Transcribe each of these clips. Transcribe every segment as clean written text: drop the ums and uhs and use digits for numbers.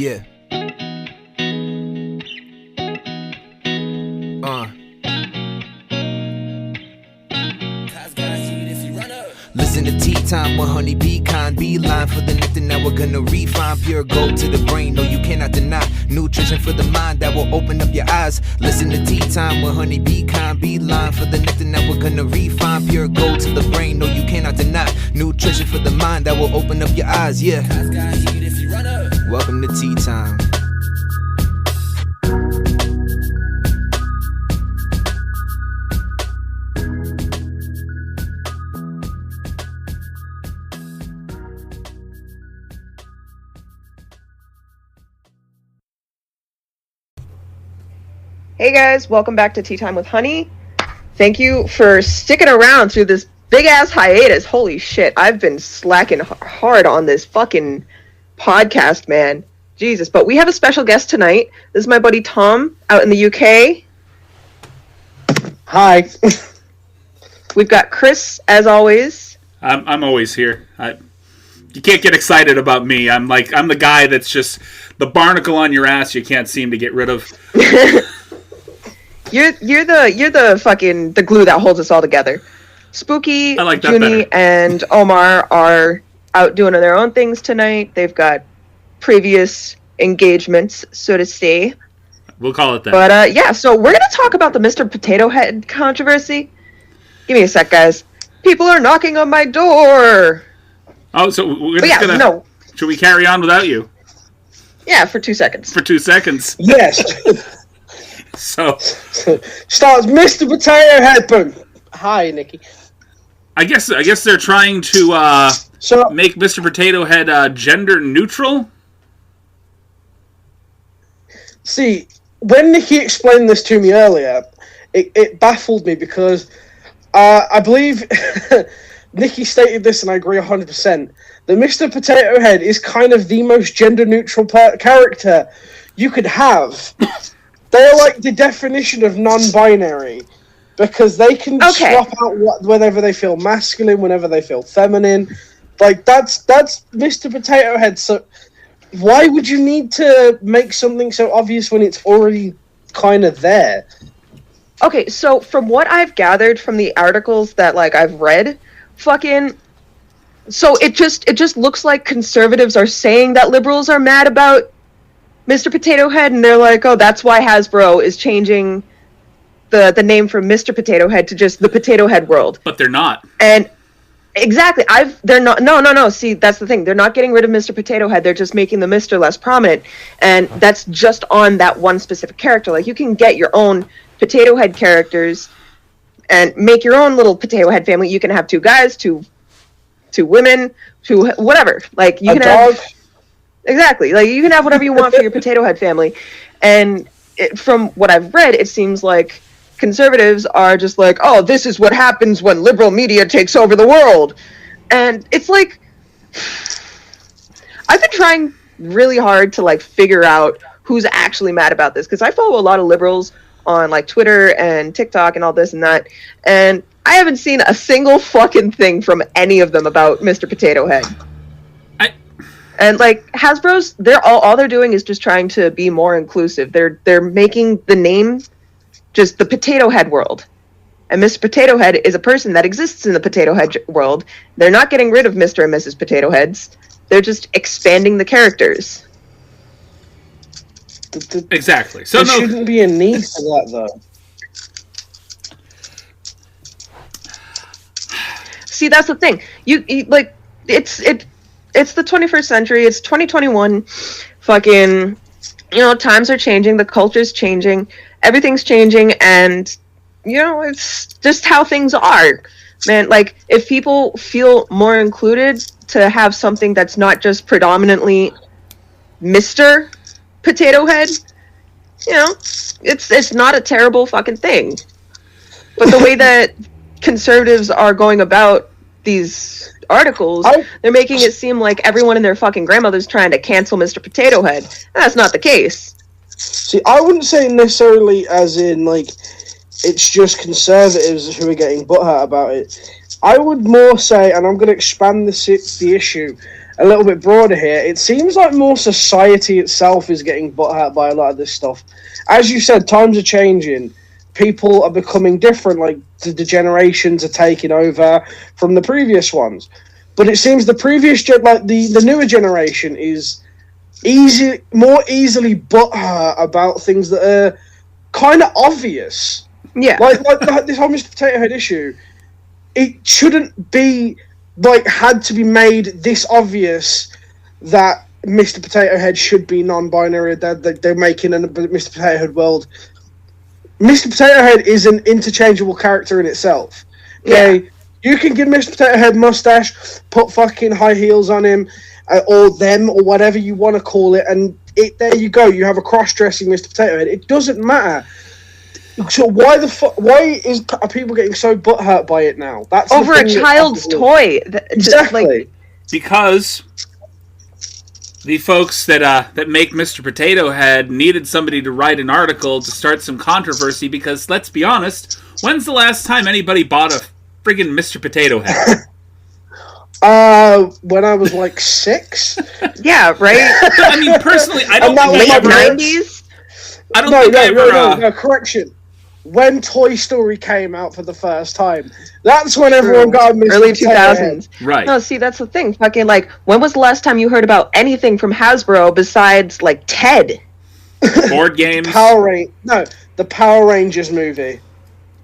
Yeah. Listen to Tea Time with Honey Pecan. Beeline for the nectar, now we're gonna refine. Pure gold to the brain, no you cannot deny. Nutrition for the mind that will open up your eyes. Listen to Tea Time with Honey Pecan. Beeline for the nectar, now we're gonna refine. Pure gold to the brain, no you cannot deny. Nutrition for the mind that will open up your eyes, yeah. Welcome to Tea Time. Hey guys, welcome back to Tea Time with Honey. Thank you for sticking around through this big-ass hiatus. Holy shit, I've been slacking hard on this fucking podcast, man. Jesus, but we have a special guest tonight. This is my buddy Tom out in the UK. Hi. We've got Chris, as always. I'm always here. You can't get excited about me. I'm the guy that's just the barnacle on your ass you can't seem to get rid of. You're the fucking the glue that holds us all together. Spooky, I like that Junie, better. and Omar are out doing their own things tonight. They've got previous engagements, so to say. We'll call it that. But yeah, so we're gonna talk about the Mr. Potato Head controversy. Give me a sec, guys. People are knocking on my door. Oh, so we're just gonna. No. Should we carry on without you? Yeah, for 2 seconds. For 2 seconds. Yes. So Starts Mr. Potato Head. Boom. Hi, Nikki. I guess they're trying to make Mr. Potato Head gender neutral. See, when Nikki explained this to me earlier, it baffled me because I believe Nikki stated this, and I agree 100%, that Mr. Potato Head is kind of the most gender neutral character you could have. They're like the definition of non-binary, because they can swap out whenever they feel masculine, whenever they feel feminine. Like, that's Mr. Potato Head. So why would you need to make something so obvious when it's already kind of there? Okay, so from what I've gathered from the articles that I've read, so it just looks like conservatives are saying that liberals are mad about Mr. Potato Head, and they're like, oh, that's why Hasbro is changing the name from Mr. Potato Head to just the Potato Head World. But they're not. And exactly, they're not. No. See, that's the thing. They're not getting rid of Mr. Potato Head. They're just making the Mr. less prominent, and that's just on that one specific character. Like, you can get your own Potato Head characters and make your own little Potato Head family. You can have 2 guys, two women, 2 whatever. Like, you can dog. have. Exactly. Like, you can have whatever you want for your Potato Head family. And from what I've read, it seems like conservatives are just like, oh, this is what happens when liberal media takes over the world. And it's like, I've been trying really hard to figure out who's actually mad about this, because I follow a lot of liberals on Twitter and TikTok and all this and that, and I haven't seen a single fucking thing from any of them about Mr. Potato Head. And Hasbro's, all they're doing is just trying to be more inclusive. They're making the name just the Potato Head World, and Mr. Potato Head is a person that exists in the Potato Head world. They're not getting rid of Mr. and Mrs. Potato Heads. They're just expanding the characters. Exactly. So there shouldn't be a need for that, though. See, that's the thing. It's the 21st century. It's 2021. Fucking, times are changing. The culture's changing. Everything's changing. And, it's just how things are. Man, if people feel more included to have something that's not just predominantly Mr. Potato Head, it's not a terrible fucking thing. But the way that conservatives are going about these articles, they're making it seem like everyone and their fucking grandmother's trying to cancel Mr. Potato Head. That's not the case. See, I wouldn't say necessarily as in, it's just conservatives who are getting butthurt about it. I would more say, and I'm going to expand the issue, a little bit broader here, it seems like more society itself is getting butthurt by a lot of this stuff. As you said, times are changing. People are becoming different, like the generations are taking over from the previous ones. But it seems the previous the newer generation is more easily butthurt about things that are kind of obvious. Yeah. Like this whole Mr. Potato Head issue, it shouldn't be had to be made this obvious that Mr. Potato Head should be non-binary, that they're making a Mr. Potato Head world. Mr. Potato Head is an interchangeable character in itself. Okay? Yeah. You can give Mr. Potato Head mustache, put fucking high heels on him, or them, or whatever you want to call it, and there you go. You have a cross-dressing Mr. Potato Head. It doesn't matter. So why are people getting so butthurt by it now? That's over a child's toy. Exactly. Because the folks that make Mr. Potato Head needed somebody to write an article to start some controversy. Because let's be honest, when's the last time anybody bought a friggin' Mr. Potato Head? When I was 6. Yeah, right. I mean, personally, I don't think late I ever. 90s. I don't think I ever. No, correction. When Toy Story came out for the first time, that's when everyone got a Mr. Early Potato 2000s. Head. Right. No, see, that's the thing. Fucking when was the last time you heard about anything from Hasbro besides Ted? Board games. The Power Rangers movie,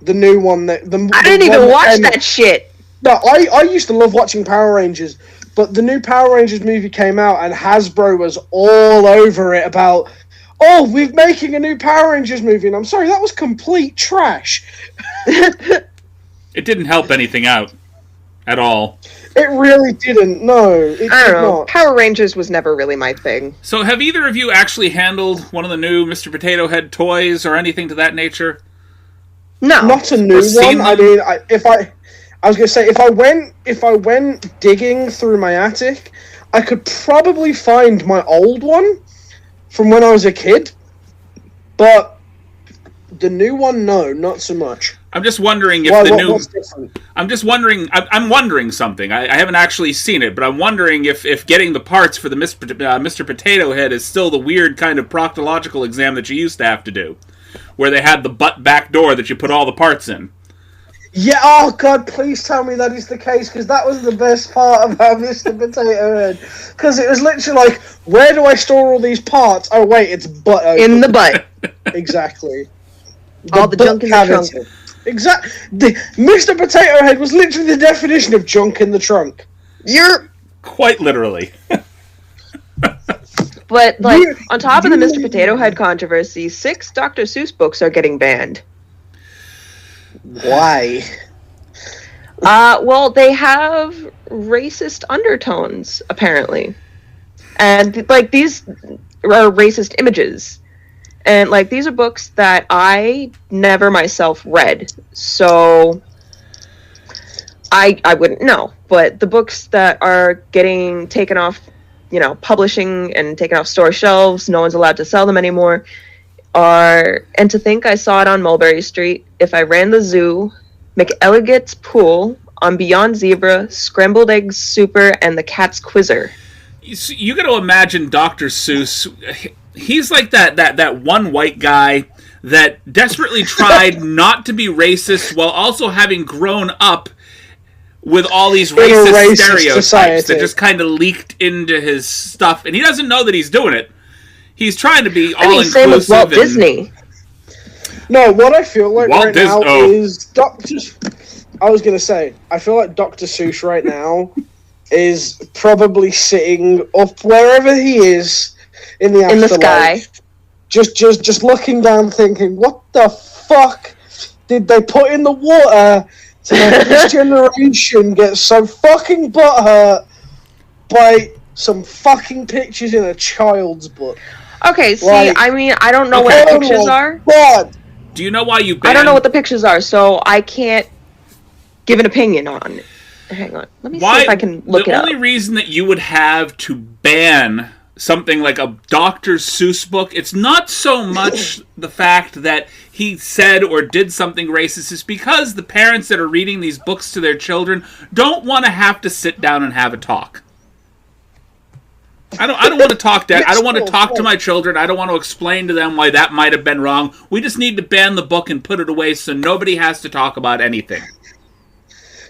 the new one I didn't even watch that shit. No, I used to love watching Power Rangers, but the new Power Rangers movie came out and Hasbro was all over it about, oh, we're making a new Power Rangers movie, and I'm sorry, that was complete trash. It didn't help anything out at all. It really didn't, no. I don't know. Not. Power Rangers was never really my thing. So have either of you actually handled one of the new Mr. Potato Head toys or anything to that nature? No. Not a new one. I mean, I was going to say, if I went digging through my attic, I could probably find my old one from when I was a kid, but the new one, no, not so much. I'm just wondering if what's different? I'm wondering something. I haven't actually seen it, but I'm wondering if getting the parts for the Mr. Potato Head is still the weird kind of proctological exam that you used to have to do, where they had the butt back door that you put all the parts in. Yeah, oh god, please tell me that is the case, because that was the best part about Mr. Potato Head. Because it was literally where do I store all these parts? Oh wait, it's butt open. In the butt. Exactly. All the junk in the trunk. Exactly. Mr. Potato Head was literally the definition of junk in the trunk. You're... Quite literally. But, on top of the Mr. Potato Head controversy, 6 Dr. Seuss books are getting banned. Why? Well, they have racist undertones, apparently. And, these are racist images. And, these are books that I never myself read. So, I wouldn't know. But the books that are getting taken off, publishing and taken off store shelves, no one's allowed to sell them anymore, and to think I saw it on Mulberry Street, If I Ran the Zoo, McElligot's Pool, On Beyond Zebra, Scrambled Eggs Super, and The Cat's Quizzer. You got to imagine Dr. Seuss. He's like that one white guy that desperately tried not to be racist while also having grown up with all these racist stereotypes that just kind of leaked into his stuff, and he doesn't know that he's doing it. He's trying to be all-inclusive. Same with Walt Disney. No, what I feel like now is Dr. I was going to say, I feel like Dr. Seuss right now is probably sitting up wherever he is in the afterlife. In the sky. Just looking down thinking, what the fuck did they put in the water to make this generation get so fucking butthurt by some fucking pictures in a child's book? Okay, see, I don't know what the pictures are. God. Do you know why you banned... I don't know what the pictures are, so I can't give an opinion on it. Hang on. Let me see if I can look it up. The only reason that you would have to ban something like a Dr. Seuss book, it's not so much the fact that he said or did something racist, it's because the parents that are reading these books to their children don't want to have to sit down and have a talk. I don't want to talk that. I don't want to talk to my children. I don't want to explain to them why that might have been wrong. We just need to ban the book and put it away so nobody has to talk about anything.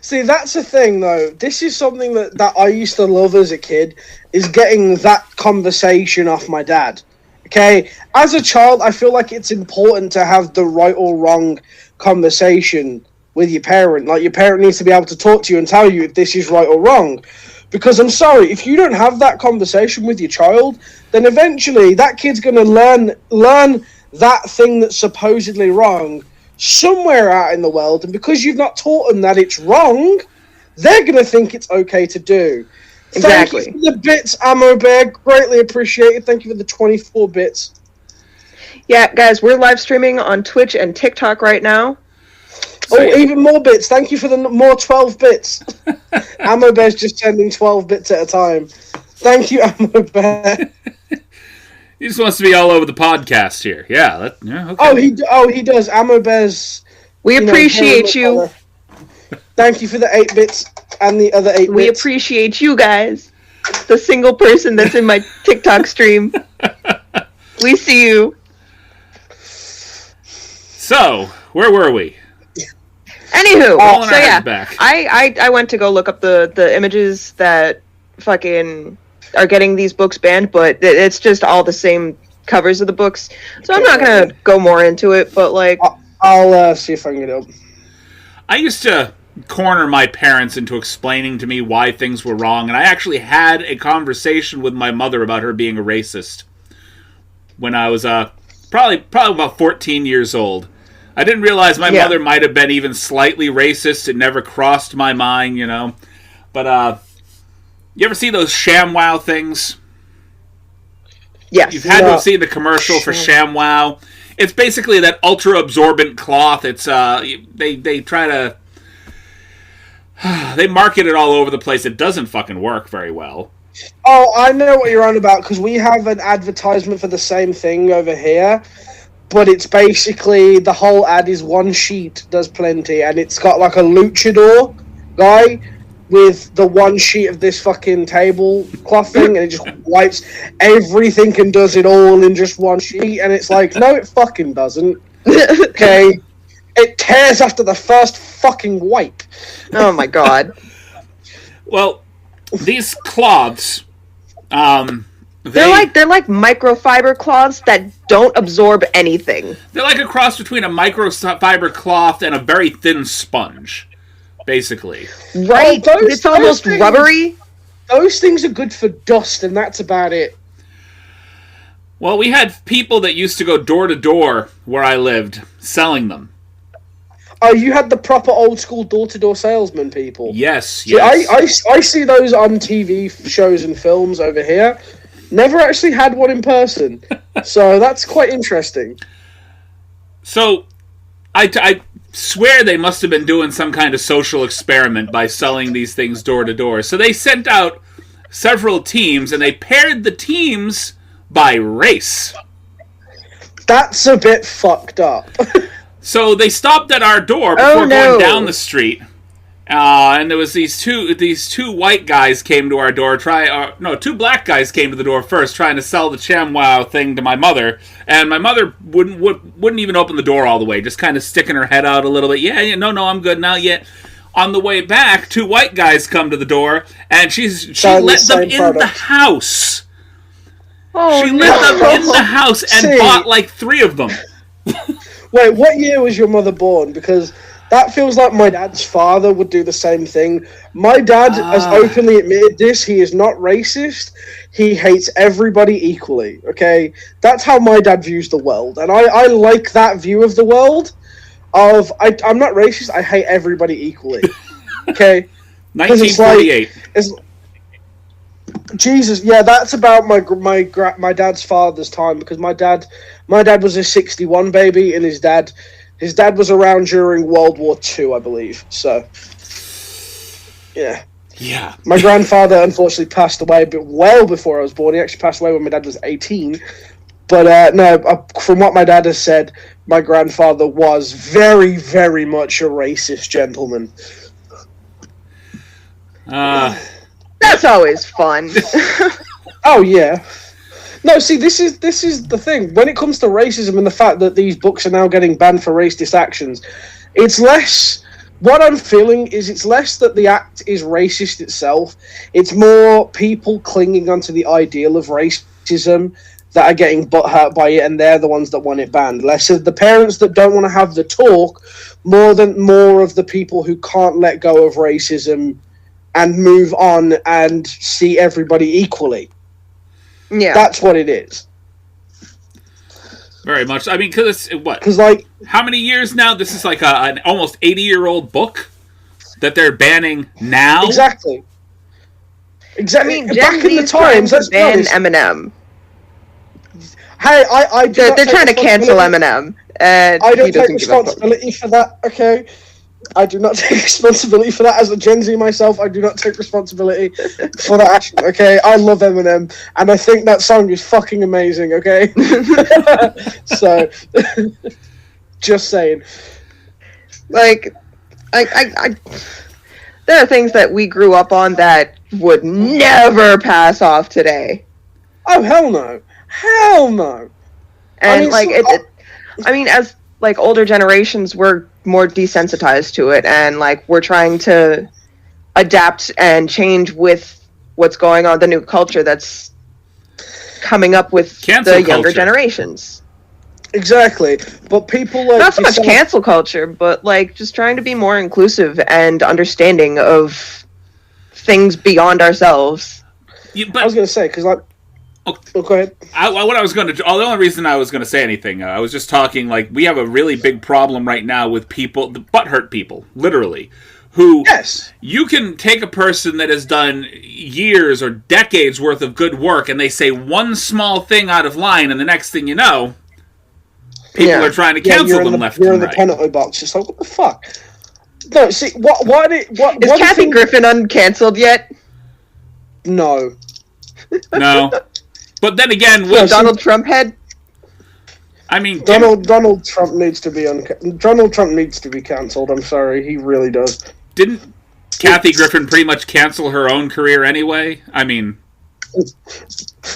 See, that's the thing, though. This is something that I used to love as a kid, is getting that conversation off my dad. Okay? As a child, I feel like it's important to have the right or wrong conversation with your parent. Like, your parent needs to be able to talk to you and tell you if this is right or wrong. Because I'm sorry, if you don't have that conversation with your child, then eventually that kid's going to learn that thing that's supposedly wrong somewhere out in the world, and because you've not taught them that it's wrong, they're going to think it's okay to do. Exactly. Thank you for the bits, Ammo Bear. Greatly appreciated. Thank you for the 24 bits. Yeah, guys, we're live streaming on Twitch and TikTok right now. Even more bits. Thank you for the more 12 bits. Ammo Bear's just sending 12 bits at a time. Thank you, Ammo Bear. He just wants to be all over the podcast here. Yeah. Okay. He does. Ammo Bears. We appreciate you. Thank you for the 8 bits and the other 8 bits. We appreciate you guys. The single person that's in my TikTok stream. We see you. So, where were we? Anywho, Rolling so our yeah, heads back. I went to go look up the images that fucking are getting these books banned, but it's just all the same covers of the books, so I'm not gonna go more into it, but like... I'll see if I can get it up. I used to corner my parents into explaining to me why things were wrong, and I actually had a conversation with my mother about her being a racist when I was probably about 14 years old. I didn't realize my mother might have been even slightly racist. It never crossed my mind, you know. But you ever see those ShamWow things? Yes. You've had to have seen the commercial for ShamWow. It's basically that ultra absorbent cloth. It's they try to they market it all over the place. It doesn't fucking work very well. Oh, I know what you're on about, because we have an advertisement for the same thing over here, but it's basically the whole ad is one sheet does plenty, and it's got like a luchador guy with the one sheet of this fucking tablecloth thing, and it just wipes everything and does it all in just one sheet, and it's like, no, it fucking doesn't. Okay? It tears after the first fucking wipe. Oh my god. Well, these cloths, they're like microfiber cloths that don't absorb anything. They're like a cross between a microfiber cloth and a very thin sponge, basically. Right? It's almost rubbery. Those things are good for dust, and that's about it. Well, we had people that used to go door to door where I lived, selling them. Oh, you had the proper old school door-to-door salesman people. Yes, yes. I see those on TV shows and films over here. Never actually had one in person. So that's quite interesting. So, I swear they must have been doing some kind of social experiment by selling these things door to door. So they sent out several teams, and they paired the teams by race. That's a bit fucked up. So they stopped at our door before going down the street, and there was these two white guys came to our door. Two black guys came to the door first, trying to sell the ShamWow thing to my mother, and my mother wouldn't even open the door all the way, just kind of sticking her head out a little bit. Yeah, no, I'm good now. Yet on the way back, two white guys come to the door, and she let them in the house. Oh, she let them in the house and bought like 3 of them. Wait, what year was your mother born? Because that feels like my dad's father would do the same thing. My dad has openly admitted this. He is not racist. He hates everybody equally, okay? That's how my dad views the world. And I like that view of the world of, I'm not racist, I hate everybody equally, okay? 1948. Jesus, yeah, that's about my dad's father's time, because my dad was a 61 baby, and his dad was around during World War II, I believe. So, yeah. Yeah. My grandfather unfortunately passed away, but well before I was born. He actually passed away when my dad was 18. But from what my dad has said, my grandfather was very, very much a racist gentleman. That's always fun. Oh yeah. No, see, this is the thing. When it comes to racism and the fact that these books are now getting banned for racist actions, it's less. What I'm feeling is it's less that the act is racist itself. It's more people clinging onto the ideal of racism that are getting butthurt by it, and they're the ones that want it banned. Less of the parents that don't want to have the talk, more of the people who can't let go of racism and move on and see everybody equally. Yeah, That's what it is. Very much. I mean, because it's what? Because like, How many years now? This is like an almost 80-year-old book that they're banning now. exactly. I mean, Back Gen in the Z's trying times, to let's be ban honest. Eminem. Hey, I do They're not take trying to cancel responsibility- Eminem, and I he don't take doesn't give a fuck. responsibility for that. Okay, I do not take responsibility for that. As a Gen Z myself, I do not take responsibility for that action. Okay, I love Eminem, and I think that song is fucking amazing. Okay, so just saying. Like, I there are things that we grew up on that would never pass off today. Oh hell no, hell no. And mean, like so- I mean, as like older generations, we're more desensitized to it, and like we're trying to adapt and change with what's going on, the new culture that's coming up with Cancel the younger culture. generations. Exactly, but people like Not so much yourself- cancel culture, but like just trying to be more inclusive and understanding of things beyond ourselves. Yeah, I but was gonna say because like, Oh. go ahead. what I was going to the only reason I was going to say anything, I was just talking like we have a really big problem right now with people, the butthurt people, literally, who Yes. you can take a person that has done years or decades worth of good work and they say one small thing out of line, and the next thing you know, people Yeah. are trying to Yeah, cancel you're in them the, left you're in and the right. penalty box. It's like, what the fuck? No, see, what Is one Kathy thing- Griffin uncanceled yet? No. No. But then again, Yeah, with, Donald Trump head? I mean, Donald Trump needs to be Donald Trump needs to be cancelled. I'm sorry, he really does. didn't Kathy Griffin pretty much cancel her own career anyway? I mean,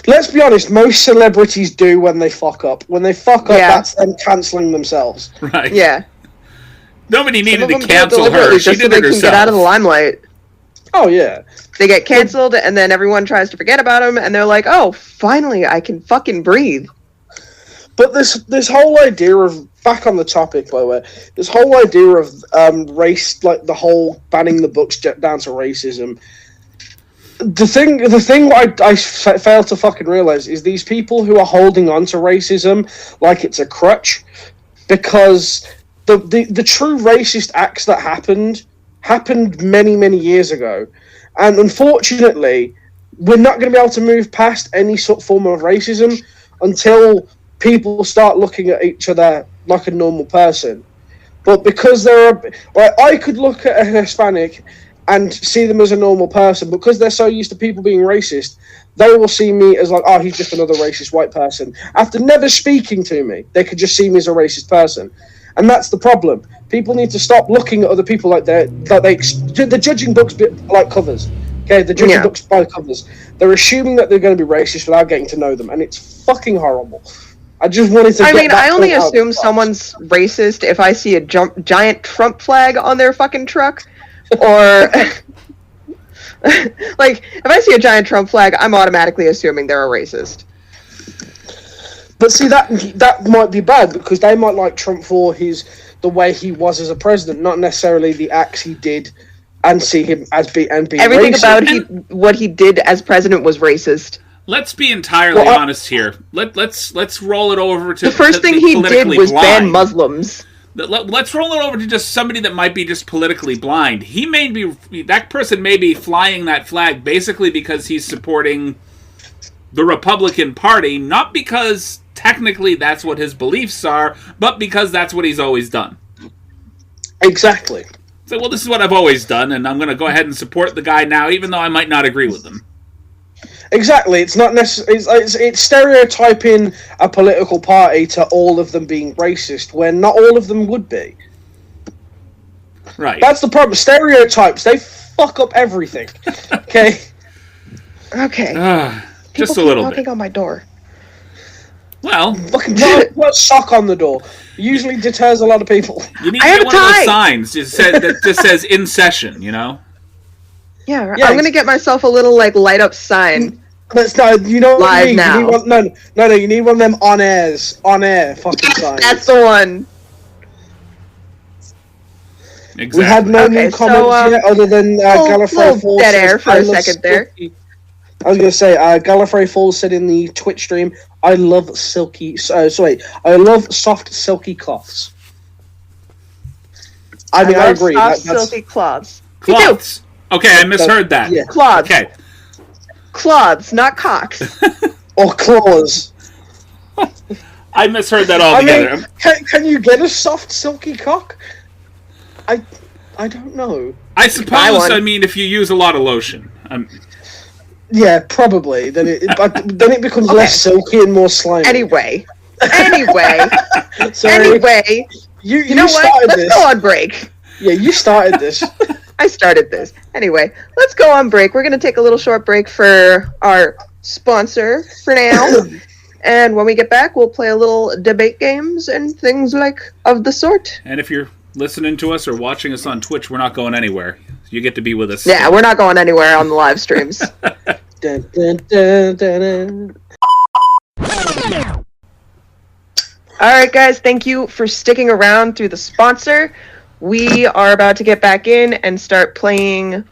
Let's be honest, most celebrities do when they fuck up. When they fuck up, Yeah. that's them cancelling themselves. right? Yeah. Nobody Some needed of to them do it cancel deliberately her. She just so did they it can herself. get out of the limelight. Oh yeah. They get canceled, and then everyone tries to forget about them, and they're like, "Oh, finally, I can fucking breathe." But this whole idea of, back on the topic, by the way, this whole idea of race, like the whole banning the books down to racism. The thing I fail to fucking realize is these people who are holding on to racism like it's a crutch, because the true racist acts that happened many years ago, and unfortunately, we're not going to be able to move past any sort of form of racism until people start looking at each other like a normal person. But because I could look at a Hispanic and see them as a normal person, because they're so used to people being racist, they will see me as like, oh, he's just another racist white person. After never speaking to me, they could just see me as a racist person. And that's the problem. People need to stop looking at other people like they're judging books like covers. Okay, they're judging books by covers. They're assuming that they're going to be racist without getting to know them, and it's fucking horrible. I just wanted to. I only assume someone's racist if I see a giant Trump flag on their fucking truck, or like if I see a giant Trump flag, I'm automatically assuming they're a racist. But see, that might be bad, because they might like Trump for the way he was as a president, not necessarily the acts he did, and see him as being Everything racist. about what he did as president was racist. Let's be entirely honest here. Let's roll it over to The first thing he did politically was ban blind. Muslims. Let's roll it over to just somebody that might be just politically blind. That person may be flying that flag basically because he's supporting the Republican Party, not because technically that's what his beliefs are, but because that's what he's always done. Exactly. So, well, this is what I've always done, and I'm going to go ahead and support the guy now, even though I might not agree with him. Exactly. It's not it's stereotyping a political party to all of them being racist, when not all of them would be. Right. That's the problem. Stereotypes, they fuck up everything. Okay. Okay. People Just a keep little knocking bit. on my door. Well, Fucking put a sock on the door. Usually deters a lot of people. you need I to have get one of those time. signs that just says "in session." You know. Yeah, right. Yeah, I'm gonna get myself a little like light up sign. That's no, you know what Live you need. now. You need one, no. You need one of them on air fucking signs. That's the one. Exactly. We had no Okay, new so, comments yet, other than Gallifrey little Falls. dead says, air for "I a love second there." silky-" I was gonna say, Gallifrey Falls said in the Twitch stream, "I love silky." I love soft silky cloths. I mean, I love agree. Soft, That's silky cloths. Me too. Cloths. Okay, I misheard that. yeah. Cloths. Okay. Cloths, not cocks. Or claws. I misheard that I altogether. mean, can you get a soft silky cock? I don't know. I buy suppose. one. I mean, if you use a lot of lotion. Yeah, probably. Then it becomes Okay. less silky and more slimy. Anyway, Sorry. you know what? started Let's this. go on break. Yeah, you started this. I started this. Anyway, let's go on break. We're going to take a little short break for our sponsor for now. And when we get back, we'll play a little debate games and things like of the sort. And if you're listening to us or watching us on Twitch, we're not going anywhere. You get to be with us. Yeah, we're not going anywhere on the live streams. Dun, dun, dun, dun, dun. All right, guys, thank you for sticking around through the sponsor. We are about to get back in and start playing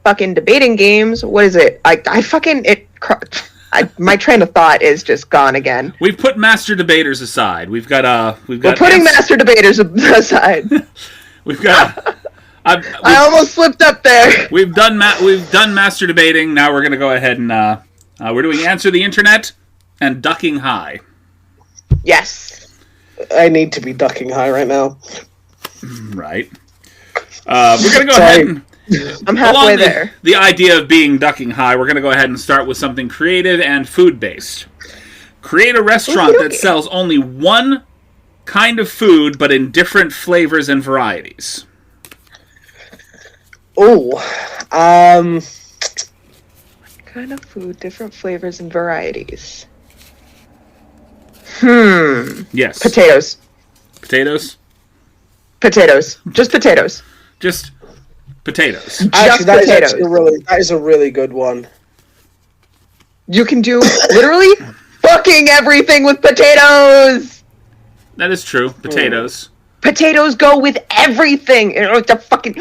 fucking debating games. What is it? My train of thought is just gone again. We've put master debaters aside. We're putting master debaters aside. We've got. I almost slipped up there. We've done master debating. Now we're gonna go ahead and we're doing answer the internet and ducking high. Yes. I need to be ducking high right now. Right. We're gonna go ahead and. I'm halfway Along there. the idea of being ducking high, we're going to go ahead and start with something creative and food-based. Create a restaurant that sells only one kind of food, but in different flavors and varieties. Oh, Kind of food, different flavors and varieties. Yes. Potatoes. Potatoes? Potatoes. Just potatoes. Just potatoes. actually, that is potatoes. that is a really good one. You can do literally fucking everything with potatoes. That is true. Potatoes. Potatoes go with everything. The fucking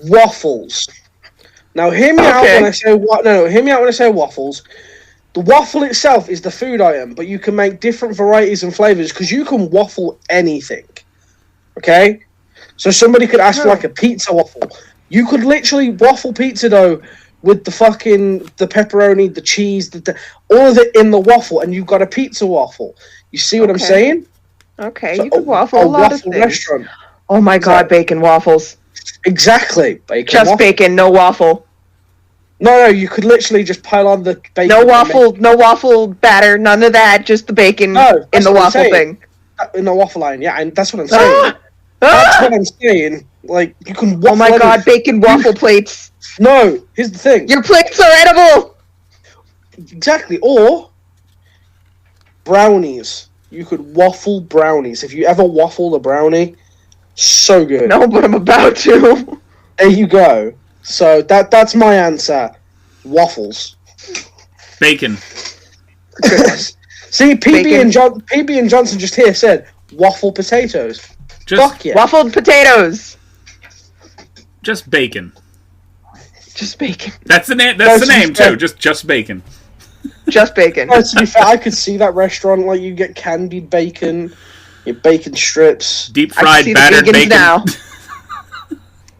Waffles. Now, hear me out Okay. when I say what. No, hear me out when I say waffles. The waffle itself is the food item, but you can make different varieties and flavors because you can waffle anything. Okay, so somebody could ask for like a pizza waffle. You could literally waffle pizza dough with the pepperoni, the cheese, all of it in the waffle, and you've got a pizza waffle. You see what I'm Okay. saying? Okay, So you can waffle a lot of waffle things. restaurant. Oh my god, bacon waffles. Exactly. Bacon Just waffle. bacon, no waffle. No, you could literally just pile on the bacon. No and waffle batter, none of that, just the bacon No, in that's the what I'm waffle saying. thing. in the waffle line. Yeah, and that's what I'm saying. Ah! That's Ah! what I'm saying. Like, you can waffle. Oh my god, bacon waffle plates. No, here's the thing. Your plates are edible! Exactly. Or brownies. You could waffle brownies. If you ever waffled a brownie, so good. No, but I'm about to. There you go. So that's my answer. Waffles. Bacon. See, Bacon. PB and Johnson just here said waffle potatoes. Just Fuck yeah. Waffled potatoes. just bacon. Just bacon. That's the name. No, That's the to be name fair- too. Just bacon. Just bacon. No, to be fair, I could see that restaurant. Like, you get candied bacon, your bacon strips. Deep I can fried see the battered vegans bacon. now.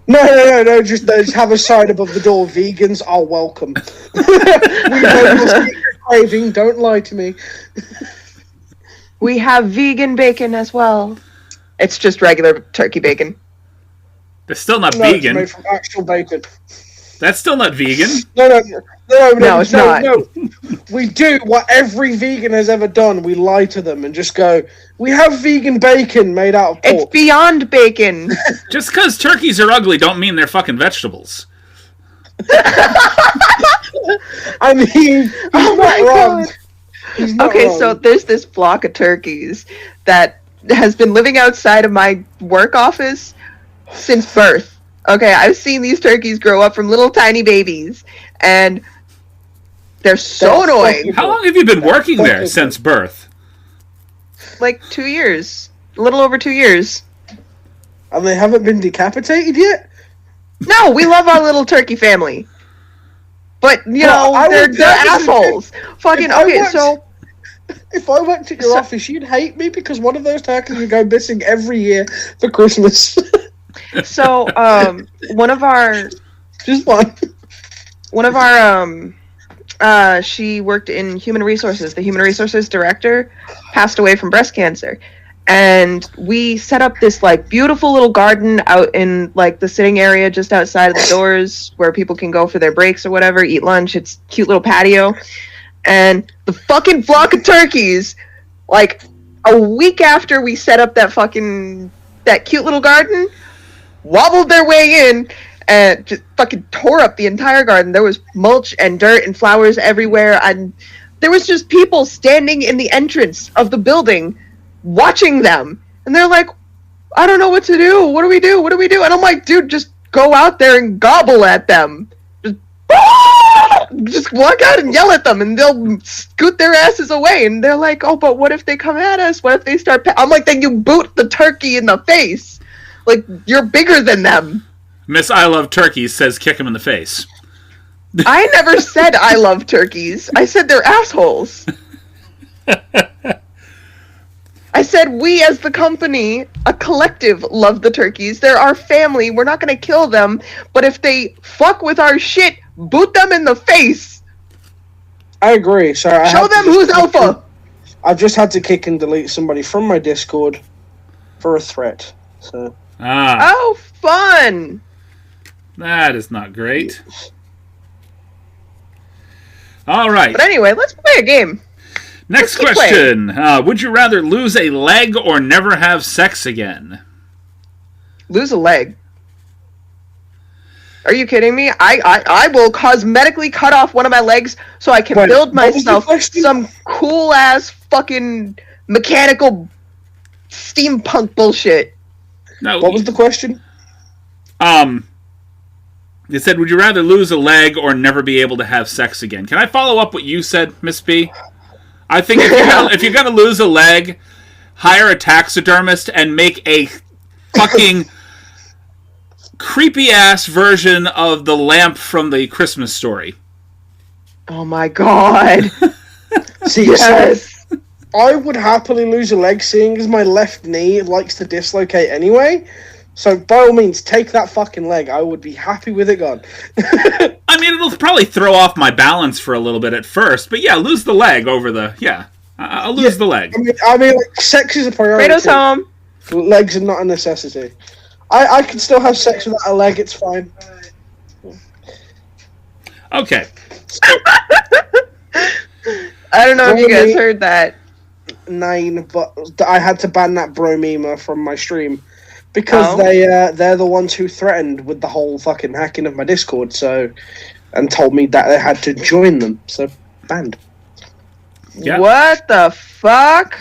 No. Just have a sign above the door. Vegans are welcome. We know your secret craving. Don't lie to me. We have vegan bacon as well. It's just regular turkey bacon. That's still not No, it's vegan. made from actual bacon. That's still not vegan. No, it's not. No. We do what every vegan has ever done. We lie to them and just go, we have vegan bacon made out of It's pork. beyond bacon. Just because turkeys are ugly don't mean they're fucking vegetables. I mean, he's Oh not my wrong. God. He's not Okay, wrong. so there's this flock of turkeys that has been living outside of my work office since birth. Okay, I've seen these turkeys grow up from little tiny babies, and they're so That's annoying. fucking- How long have you been working there since birth? Like 2 years. A little over 2 years. And they haven't been decapitated yet? No, we love our little turkey family. But, you Well, know, I they're would assholes. Fucking, if I okay, worked- so... If I worked at your So- office, you'd hate me because one of those turkeys would go missing every year for Christmas. So, one of our... Just one. She worked in human resources. The human resources director passed away from breast cancer. And we set up this, like, beautiful little garden out in, like, the sitting area just outside of the doors where people can go for their breaks or whatever, eat lunch. It's a cute little patio. And the fucking flock of turkeys, like, a week after we set up that cute little garden, wobbled their way in and just fucking tore up the entire garden. There was mulch and dirt and flowers everywhere, and there was just people standing in the entrance of the building watching them. And they're like, I don't know what to do. What do we do? What do we do? And I'm like, dude, just go out there and gobble at them. Just walk out and yell at them, and they'll scoot their asses away. And they're like, oh, but what if they come at us? What if they start... I'm like, then you boot the turkey in the face. Like, you're bigger than them. Miss I Love Turkeys says kick him in the face. I never said I love turkeys. I said they're assholes. I said we as the company, a collective, love the turkeys. They're our family. We're not going to kill them. But if they fuck with our shit, boot them in the face. I agree. So Show them who's alpha. I've just had to kick and delete somebody from my Discord for a threat. So Oh, fun. That is not great. All right. But anyway, let's play a game. Next keep question. Would you rather lose a leg or never have sex again? Lose a leg. Are you kidding me? I will cosmetically cut off one of my legs so I can Wait, build what was the myself question? some cool ass fucking mechanical steampunk bullshit. No. what was the question? It said, would you rather lose a leg or never be able to have sex again? Can I follow up what you said, Miss B? I think if you're gonna lose a leg, hire a taxidermist and make a fucking creepy ass version of the lamp from the Christmas Story. Oh my god. See, Yes. so I would happily lose a leg, seeing as my left knee likes to dislocate anyway. So by all means, take that fucking leg. I would be happy with it gone. I mean, it'll probably throw off my balance for a little bit at first, but yeah, lose the leg over the I'll lose the leg. I mean, like, sex is a priority. Kratos home. Legs are not a necessity. I can still have sex without a leg. It's fine. Okay. I don't know if you guys Probably- heard that. 9, but I had to ban that bromema from my stream because Oh. they're the ones who threatened with the whole fucking hacking of my Discord. So, and told me that I had to join them. So banned. Yeah. What the fuck?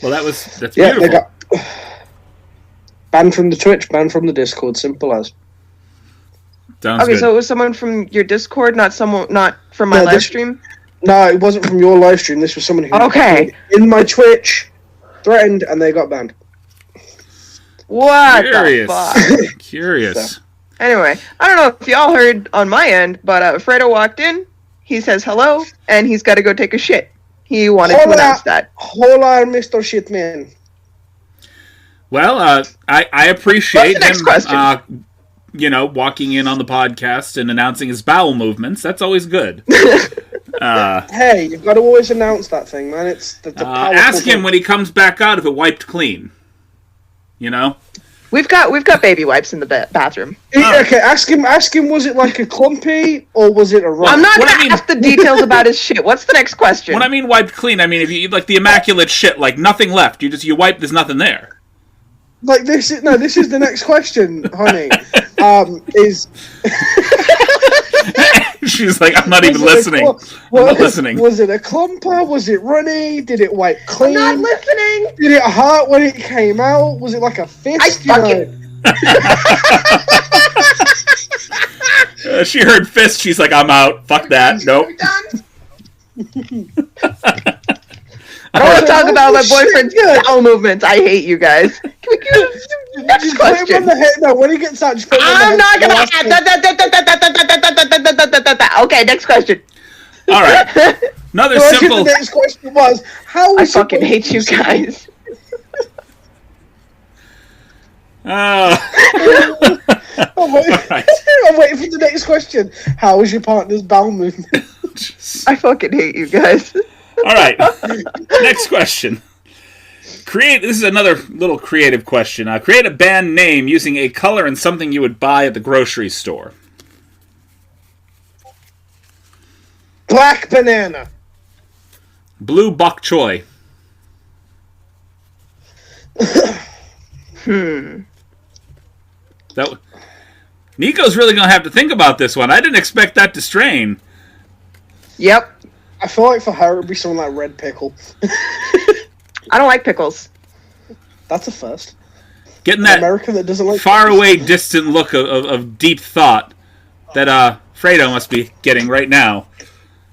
Well, that's Yeah, beautiful. they got banned from the Twitch, banned from the Discord. Simple as. Sounds Okay, good. so it was someone from your Discord, not from my No, live this- stream? No, it wasn't from your live stream. This was someone who Okay. in my Twitch threatened, and they got banned. What Curious. the fuck? Curious. Anyway, I don't know if y'all heard on my end, but Fredo walked in, he says hello, and he's got to go take a shit. He wanted to Hola. announce that. Hola, Mr. Shitman. Well, I appreciate What's the next him, question? Walking in on the podcast and announcing his bowel movements. That's always good. Hey, you've got to always announce that thing, man. It's the powerful Ask him thing. when he comes back out if it wiped clean. You know? We've got baby wipes in the bathroom. Okay, ask him. Was it like a clumpy or was it a rock? I'm not What going I to mean- ask the details about his shit. What's the next question? When I mean wiped clean, I mean if you like the immaculate shit, like nothing left. You wipe, there's nothing there. Like this is This is the next question, honey. Is If She's like, I'm not even Was it listening. I'm not listening. Was it a clumper? Was it runny? Did it wipe I'm clean? not listening. Did it hurt when it came out? Was it like a fist? I fucking. She heard fist. She's like, I'm out. Fuck that. Nope. I don't want to talk about my boyfriend's bowel movements. I hate you guys. Can we go to the next Just put him on question? the head. No, when he gets out, just put him on I'm the not head. gonna. Okay, next question. All right. Another So simple. the next question was, how I was fucking hate you guys. I'm waiting for the next question. How was your partner's bowel movement? I fucking hate you guys. All right. Next question. This is another little creative question. Create a band name using a color and something you would buy at the grocery store. Black banana. Blue bok choy. Nico's really going to have to think about this one. I didn't expect that to strain. Yep. I feel like for her it would be something like red pickle. I don't like pickles. That's a first. Getting An that American that doesn't like far pickles. away, distant look of deep thought that Fredo must be getting right now.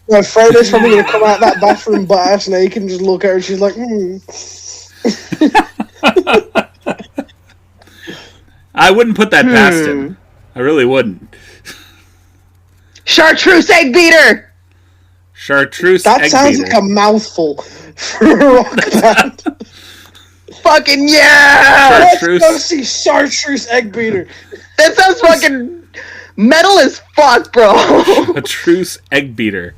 No, Fredo's probably going to come out that bathroom butt ass naked and just look at her and she's like, I wouldn't put that past him. I really wouldn't. Chartreuse egg beater. Chartreuse That egg sounds beater. like a mouthful for a rock band. Fucking yeah! Let's Chartreuse. go see Chartreuse egg beater. That sounds fucking metal as fuck, bro. Chartreuse egg beater.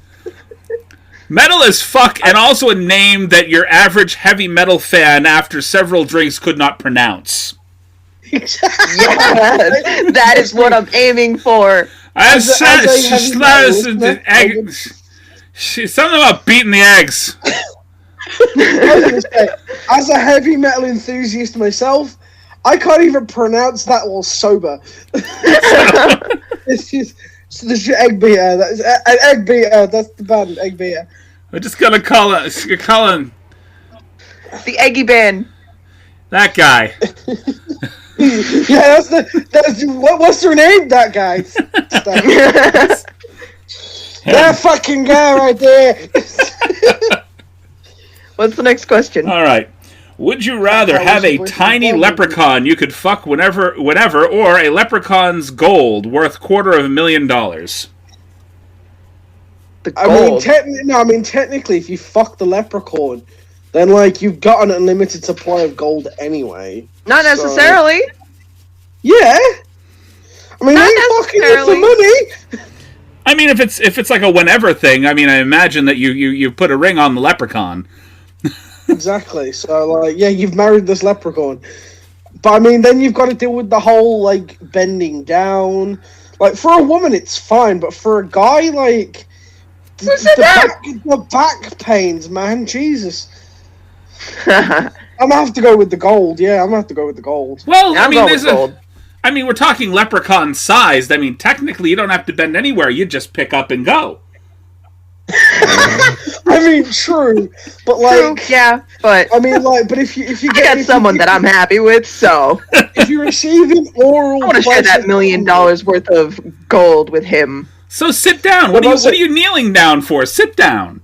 Metal as fuck, and also a name that your average heavy metal fan after several drinks could not pronounce. Yes, that is what I'm aiming for. I As a said heavy metal listener, something about beating the eggs. I was gonna say, as a heavy metal enthusiast myself, I can't even pronounce that while sober. This is egg beater. That's an egg beater. That's the band, egg beater. We're just gonna call him The Eggy Band. that guy. Yeah, what's their name? That guy. That fucking guy right there. What's the next question? All right. Would you rather have a tiny leprechaun you could fuck whenever, or a leprechaun's gold worth $250,000? The I gold. mean, technically, if you fuck the leprechaun, then like you've got an unlimited supply of gold anyway. Not necessarily. Yeah. I mean, Not they fucking it for necessarily. money. I mean, if it's like a whenever thing, I mean, I imagine that you put a ring on the leprechaun. Exactly. So, like, yeah, you've married this leprechaun. But, I mean, then you've got to deal with the whole, like, bending down. Like, for a woman, it's fine. But for a guy, like... The back pains, man. Jesus. I'm going to have to go with the gold. Yeah, I'm going to have to go with the gold. Well, I'm going with gold. I mean, we're talking leprechaun sized. I mean, technically, you don't have to bend anywhere. You just pick up and go. I mean, true. But, like... True, yeah, but... I mean, like, but if you I get... got someone that I'm happy with, so... If you're receiving oral... I want to share that $1 million worth of gold with him. So sit down. What are you kneeling down for? Sit down.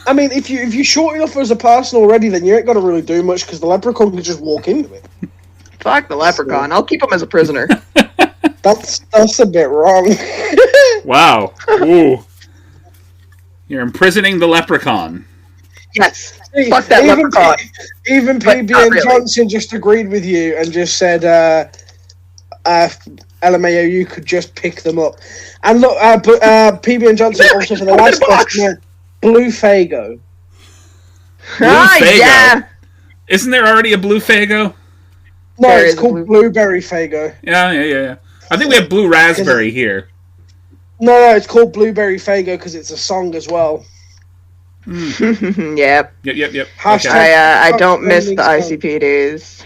I mean, if you short enough as a person already, then you ain't got to really do much because the leprechaun can just walk into it. Fuck the leprechaun. I'll keep him as a prisoner. That's a bit wrong. Wow. Ooh. You're imprisoning the leprechaun. Yes. Fuck that leprechaun. Even But PB not and really. Johnson just agreed with you and just said, LMAO, you could just pick them up. And look, PB and Johnson also for the last question, Blue Fago. Ah, Fago. yeah. Isn't there already a blue Fago? No, There it's is called Blueberry Fago. Yeah. I think we have blue raspberry here. No, it's called Blueberry Fago because it's a song as well. Yep. Yep. Hashtag- Okay. I don't miss the ICP days.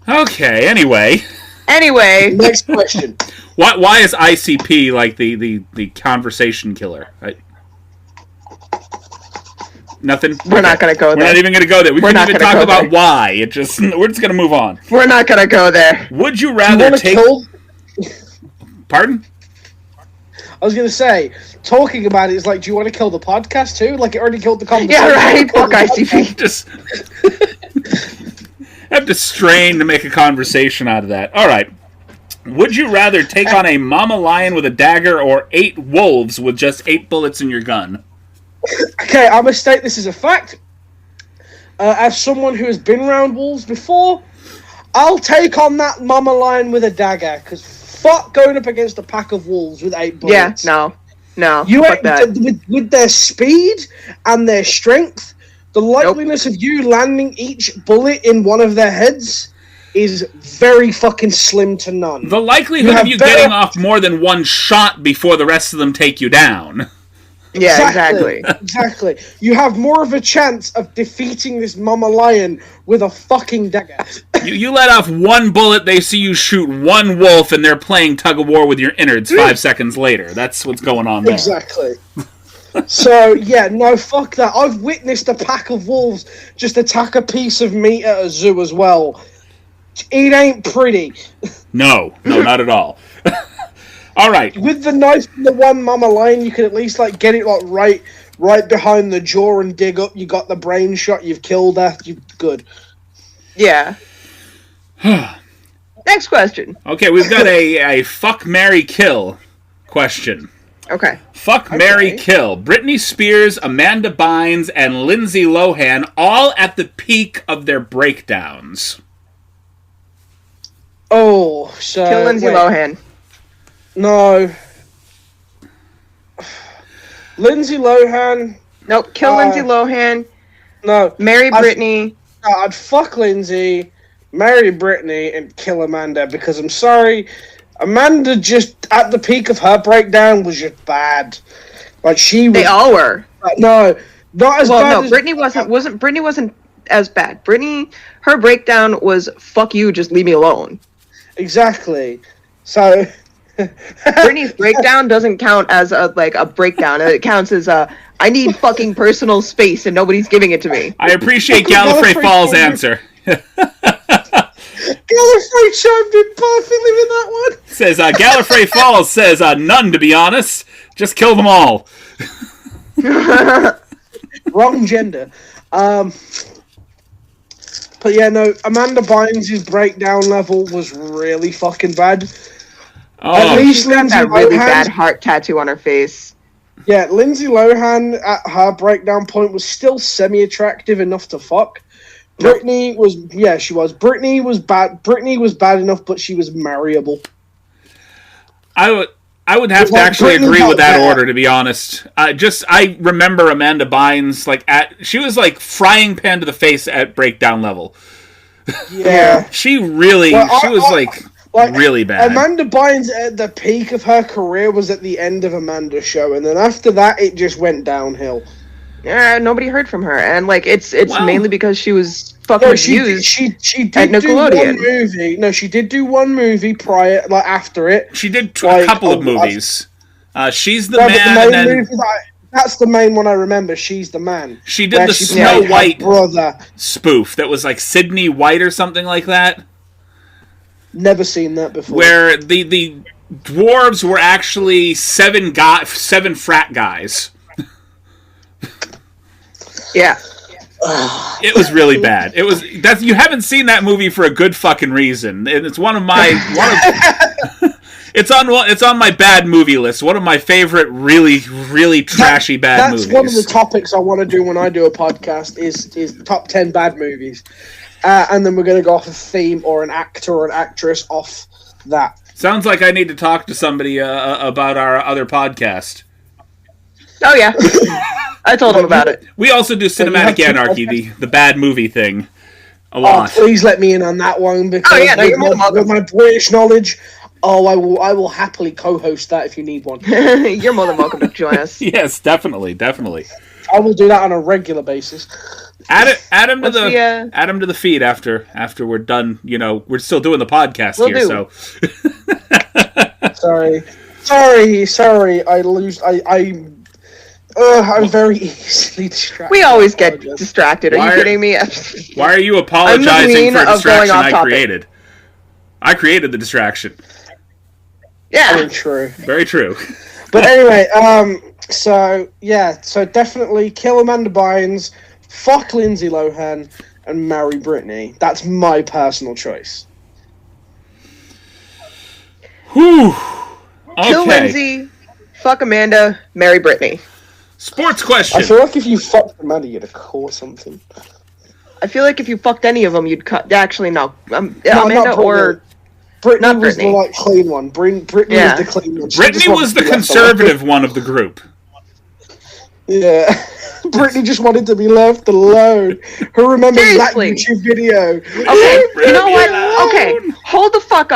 Okay, anyway. Anyway, Next question. Why is ICP like the conversation killer? Nothing. We're not gonna go We're there. not even gonna go there. We We're can't not even gonna talk go about there. why. We're just gonna move on. We're not gonna go there. Would you You rather want to take? kill? Pardon? I was gonna say, talking about it is like, do you want to kill the podcast too? Like, it already killed the conversation. Yeah, right. Kill Fuck the ICP. Just have to strain to make a conversation out of that. All right. Would you rather take on a mama lion with a dagger or 8 wolves with just 8 bullets in your gun? Okay, I'm gonna state this as a fact. As someone who has been around wolves before, I'll take on that mama lion with a dagger, because fuck going up against a pack of wolves with 8 Yeah, bullets. no. You Fuck that. with their speed and their strength, the likeliness of you landing each bullet in one of their heads is very fucking slim to none. The likelihood have of you better- getting off more than one shot before the rest of them take you down. Yeah, exactly. Exactly. You have more of a chance of defeating this mama lion with a fucking dagger. You let off one bullet, they see you shoot one wolf, and they're playing tug of war with your innards 5 seconds later. That's what's going on there. Exactly. So, yeah, no, fuck that. I've witnessed a pack of wolves just attack a piece of meat at a zoo as well. It ain't pretty. No, not at all. All right. With the knife and the one mama lion, you can at least like get it like right behind the jaw and dig up. You got the brain shot. You've killed her. You good. Yeah. Next question. Okay, we've got a fuck, marry, kill question. Okay. Fuck, marry, kill. Britney Spears, Amanda Bynes, and Lindsay Lohan all at the peak of their breakdowns. Oh, so Kill Lindsay wait. Lohan. No. Lindsay Lohan. Nope. Kill Lindsay Lohan. No. Marry Britney. I'd fuck Lindsay, marry Britney, and kill Amanda because I'm sorry, Amanda just at the peak of her breakdown was just bad. Like she was. They all were. No, not as bad. Well, no. as, Britney wasn't as bad. Britney, her breakdown was "fuck you, just leave me alone." Exactly. So. Britney's breakdown doesn't count as a breakdown. It counts as I need fucking personal space and nobody's giving it to me. I appreciate Gallifrey Falls' answer. Gallifrey chimed in perfectly with that one. Says, Gallifrey Falls says, none to be honest. Just kill them all. Wrong gender. But yeah, no, Amanda Bynes' breakdown level was really fucking bad. Oh, At least She's got Lindsay that really Lohan, bad heart tattoo on her face. yeah, Lindsay Lohan at her breakdown point was still semi-attractive enough to fuck. Britney was, yeah, she was. Britney was bad. Britney was bad enough, but she was marryable. I would have to Like, actually Britney agree got with that bad. order, to be honest. I remember Amanda Bynes, she was like frying pan to the face at breakdown level. Yeah. She really, Well, she was really bad. Amanda Bynes at the peak of her career was at the end of Amanda's show, and then after that, it just went downhill. Yeah, nobody heard from her, and it's Well, mainly because she was fucking No, abused. she at did do one Nickelodeon. movie. No, she did do one movie prior, after it. She did a Like, couple of oh, movies. She's the No, but Man, the and main then movie that's the main one I remember. She's the Man. she did where the she Snow played her White brother. spoof that was like Sydney White or something like that, Never seen that before. where the dwarves were actually seven frat guys. Yeah. It was really bad. You haven't seen that movie for a good fucking reason, and it's it's on my bad movie list. One of my favorite really trashy bad movies. That's one of the topics I want to do when I do a podcast is top 10 bad movies. And then we're going to go off a theme or an actor or an actress off that. Sounds like I need to talk to somebody about our other podcast. Oh yeah. I told him about it. We also do Cinematic have to- Anarchy, the bad movie thing, a Oh, lot. please let me in on that one because Oh, yeah, no, you're more than welcome. with my British knowledge, I will happily co-host that if you need one. You're more than welcome to join us. Yes, definitely. I will do that on a regular basis. Add him to the feed after we're done. You know, we're still doing the podcast here, so. Sorry. I'm very easily distracted. We always get distracted. Are you kidding me? Why are you apologizing for a distraction I created? I created the distraction. Yeah. Very true. Very true. But anyway, so definitely kill Amanda Bynes, fuck Lindsay Lohan, and marry Britney. That's my personal choice. Whew. Okay. Kill Lindsay, fuck Amanda, marry Britney. Sports question. I feel like if you fucked Amanda, you'd have caught something. I feel like if you fucked any of them, you'd cut. Actually, no. Amanda or... Britney was the clean one. Britney was the clean one. Britney was the conservative one of the group. Yeah. Britney just wanted to be left alone. Who remembers that YouTube video? Okay, you know what? Okay, hold the fuck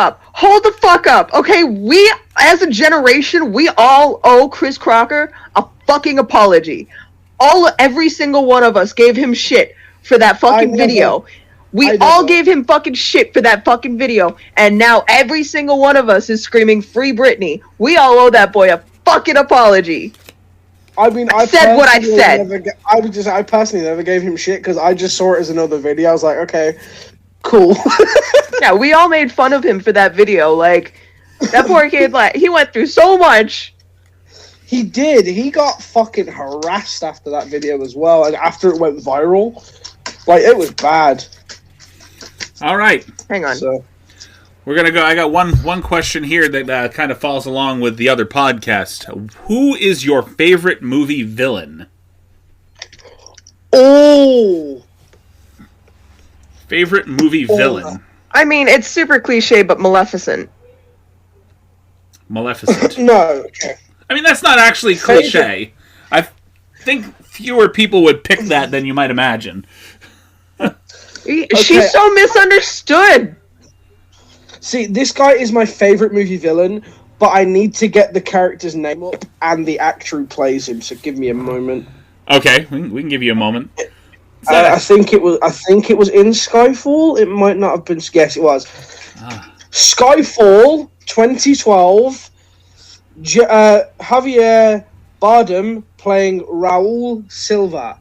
up. Okay, we, as a generation, we all owe Chris Crocker a fucking apology. Every single one of us gave him shit for that fucking video. We all gave him fucking shit for that fucking video, and now every single one of us is screaming "Free Britney." We all owe that boy a fucking apology. I mean, I said what I said. I personally never gave him shit because I just saw it as another video. I was like, okay, cool. Yeah, we all made fun of him for that video. Like, that poor kid, like, he went through so much. He did. He got fucking harassed after that video as well, and after it went viral. Like, it was bad. All right. Hang on. So, we're going to go. I got one question here that kind of falls along with the other podcast. Who is your favorite movie villain? Oh! Favorite movie villain? I mean, it's super cliche, but Maleficent. Maleficent. No. I mean, that's not actually cliche. I think fewer people would pick that than you might imagine. She's so misunderstood. See, this guy is my favorite movie villain, but I need to get the character's name up and the actor who plays him. So give me a moment. Okay, we can give you a moment. I think it was in Skyfall. It might not have been. Yes, it was. Skyfall 2012. Javier Bardem playing Raul Silva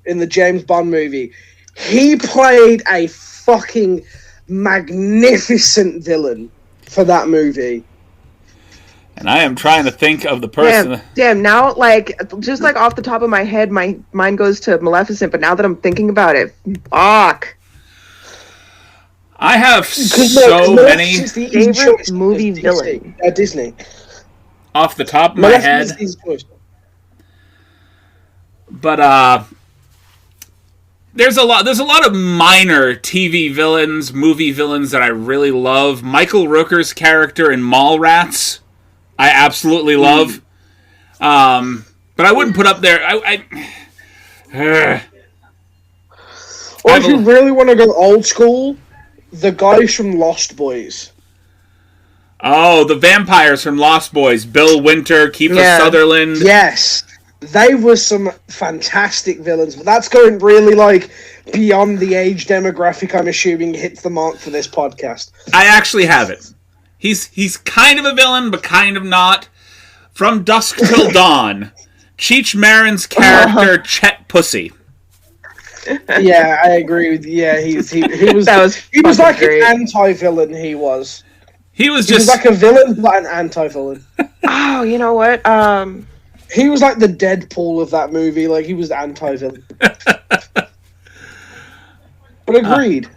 in the James Bond movie. He played a fucking magnificent villain for that movie. And I am trying to think of the person. Damn, now, just off the top of my head, my mind goes to Maleficent, but now that I'm thinking about it, fuck. I have so many favorite movie villain. Disney. Off the top of my head. But, there's a lot of minor TV villains, movie villains that I really love. Michael Rooker's character in Mallrats, I absolutely love. But I wouldn't put up there. Or if you really want to go old school, the guys from Lost Boys. Oh, the vampires from Lost Boys. Bill Winter, Kiefer Sutherland. Yes. They were some fantastic villains, but that's going really, beyond the age demographic I'm assuming hits the mark for this podcast. I actually have it. He's kind of a villain, but kind of not. From Dusk Till Dawn, Cheech Marin's character, Chet Pussy. Yeah, I agree with you. Yeah, he was like great. An anti-villain, he was. He was like a villain, but an anti-villain. Oh, you know what? He was like the Deadpool of that movie. Like, he was the anti-villain. But agreed.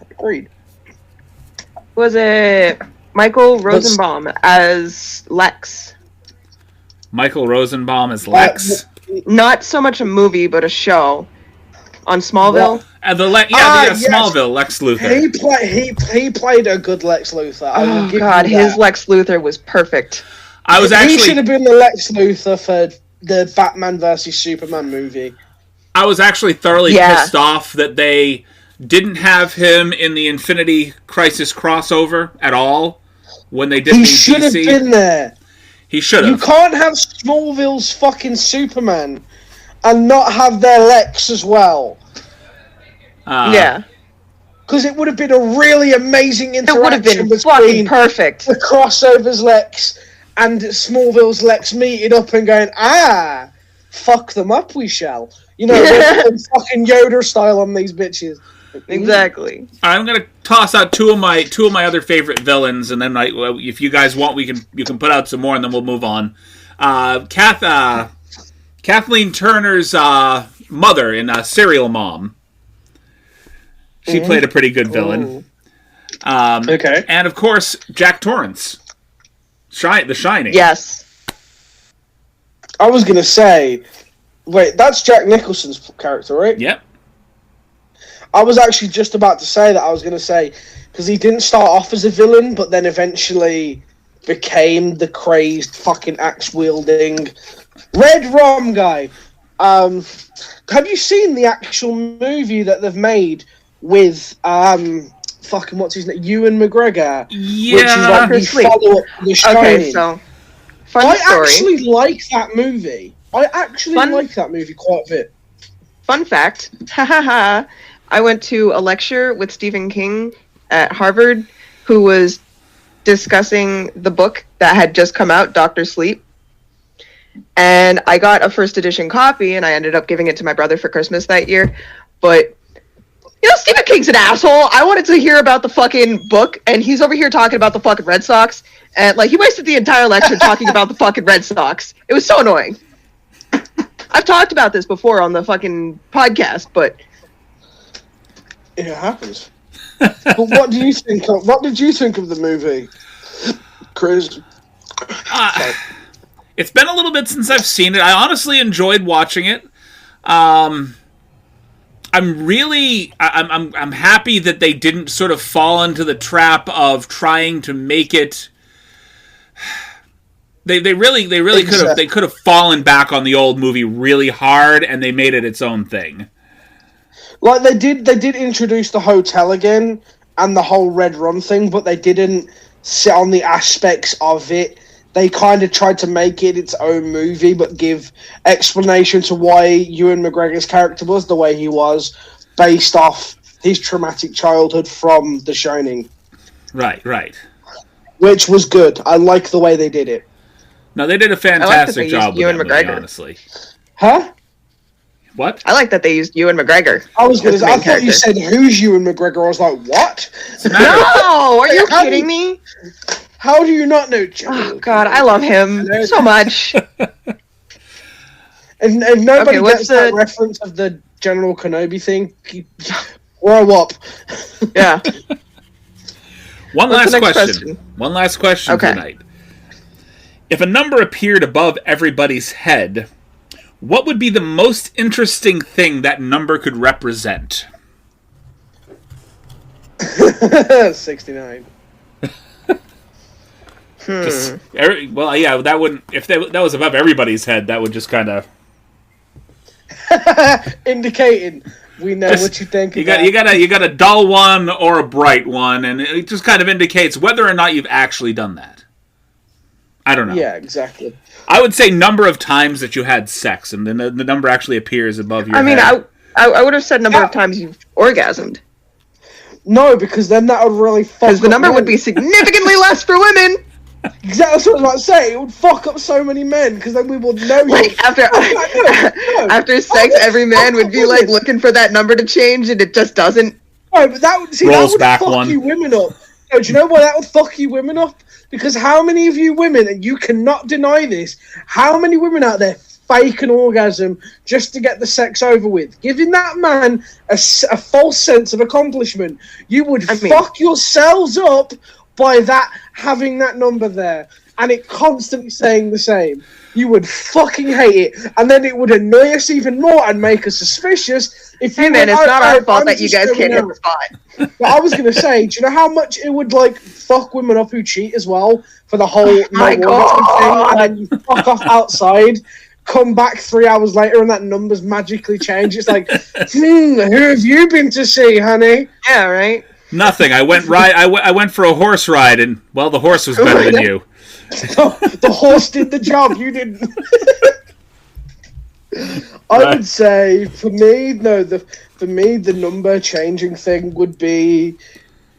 Was it Michael Rosenbaum as Lex? Michael Rosenbaum as Lex? Not so much a movie, but a show. On Smallville? Smallville, Lex Luthor. He played a good Lex Luthor. Oh, God, his Lex Luthor was perfect. He should have been the Lex Luthor for the Batman vs. Superman movie. I was actually thoroughly pissed off that they didn't have him in the Infinity Crisis crossover at all when they did the DC. He should have been there. He should have. You can't have Smallville's fucking Superman and not have their Lex as well. Yeah. Because it would have been a really amazing It would have interaction been fucking between perfect. the crossover's Lex and Smallville's Lex meeting up and going, fuck them up we shall. You know, we're fucking Yoda style on these bitches. Exactly. I'm gonna toss out two of my other favorite villains, and then if you guys want, you can put out some more, and then we'll move on. Kathleen Turner's mother in Serial Mom. She played a pretty good villain. Okay. And of course, Jack Torrance, The Shining. Yes. I was going to say, wait, that's Jack Nicholson's character, right? Yep. I was actually just about to say that. I was going to say, because he didn't start off as a villain, but then eventually became the crazed fucking axe-wielding Red Rum guy. Have you seen the actual movie that they've made with fucking what's his name, Ewan McGregor? Yeah. Which is like the follow-up to The Shining. Okay, so fun story. Actually like that movie. I actually like that movie quite a bit. Fun fact. I went to a lecture with Stephen King at Harvard, who was discussing the book that had just come out, Dr. Sleep. And I got a first edition copy, and I ended up giving it to my brother for Christmas that year. But Stephen King's an asshole. I wanted to hear about the fucking book, and he's over here talking about the fucking Red Sox. And, he wasted the entire lecture talking about the fucking Red Sox. It was so annoying. I've talked about this before on the fucking podcast, but... It happens. But what did you think of the movie, Chris? It's been a little bit since I've seen it. I honestly enjoyed watching it. I'm happy that they didn't sort of fall into the trap of trying to make it. They really could have fallen back on the old movie really hard, and they made it its own thing. Like they did introduce the hotel again and the whole Red Rum thing, but they didn't sit on the aspects of it. They kind of tried to make it its own movie, but give explanation to why Ewan McGregor's character was the way he was, based off his traumatic childhood from The Shining. Right. Which was good. I like the way they did it. No, they did a fantastic job with Ewan that McGregor. movie, honestly. Huh? What? I like that they used Ewan McGregor. I thought you said, who's Ewan McGregor? I was like, what? No! Are you kidding me? How do you not know Joe? Oh, God, I love him so much. And nobody Okay, gets that reference of the General Kenobi thing, grow up. Yeah. One What's last the next question. One last question tonight. If a number appeared above everybody's head, what would be the most interesting thing that number could represent? 69. Well, yeah, that wouldn't. If that was above everybody's head, that would just kind of indicating we know what you think. You got a dull one or a bright one, and it just kind of indicates whether or not you've actually done that. I don't know. Yeah, exactly. I would say number of times that you had sex, and then the number actually appears above your head. I would have said number of times you've orgasmed. No, because then that would really fuck up. Because the number would be significantly less for women. Exactly, that's what I was about to say. It would fuck up so many men, because then we would know. After sex, every man would be looking for that number to change, and it just doesn't. No, but that would fuck you women up. No, do you know why that would fuck you women up? Because how many of you women, and you cannot deny this, how many women out there fake an orgasm just to get the sex over with? Giving that man a false sense of accomplishment. You would fuck yourselves up by having that number there, and it constantly saying the same. You would fucking hate it, and then it would annoy us even more and make us suspicious. It's not our fault that you guys can't hit the spot. But I was going to say, do you know how much it would fuck women up who cheat as well for the whole my God. thing, and then you fuck off outside, come back 3 hours later, and that number's magically changed. It's like, who have you been to see, honey? Yeah, right. Nothing. I went for a horse ride, and the horse was better than you. The horse did the job. You didn't. I would say for me, the number changing thing would be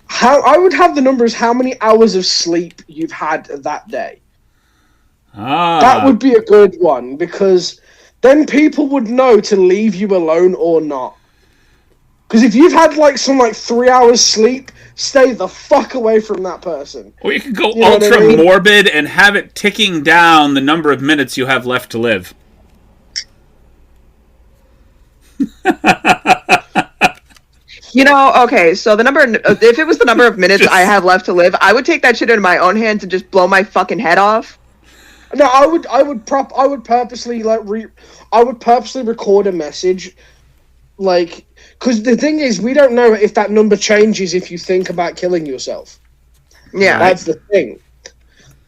how I would have the numbers how many hours of sleep you've had that day. That would be a good one because then people would know to leave you alone or not. Because if you've had like 3 hours sleep, stay the fuck away from that person. Or you could go ultra morbid and have it ticking down the number of minutes you have left to live. Okay, so if it was the number of minutes I have left to live, I would take that shit into my own hands and just blow my fucking head off. No, I would purposely record a message, because the thing is, we don't know if that number changes if you think about killing yourself. Yeah, that's the thing.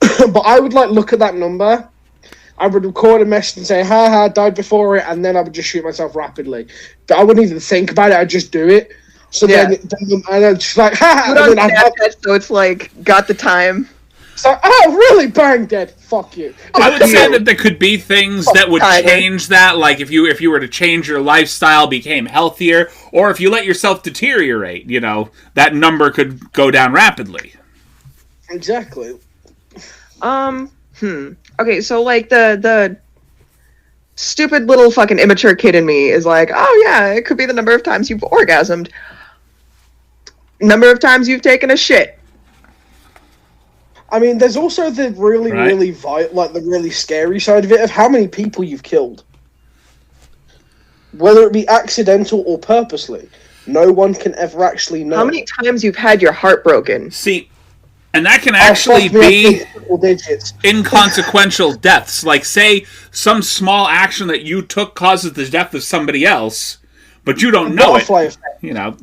But I would look at that number. I would record a message and say, "Ha, died before it," and then I would just shoot myself rapidly. I wouldn't even think about it. I'd just do it. So then I'm just like, "Ha!" So it's got the time. So, oh, really? Bang, dead. Fuck you. I would say that there could be things that would change that, like if you were to change your lifestyle, became healthier, or if you let yourself deteriorate, that number could go down rapidly. Exactly. Okay, so the stupid little fucking immature kid in me is like, oh yeah, it could be the number of times you've orgasmed. Number of times you've taken a shit. I mean, there's also the really the really scary side of it, of how many people you've killed. Whether it be accidental or purposely. No one can ever actually know. How many times you've had your heart broken. See, and that can actually be inconsequential deaths. Like, say, some small action that you took causes the death of somebody else, but you don't know it. Effect. Yeah.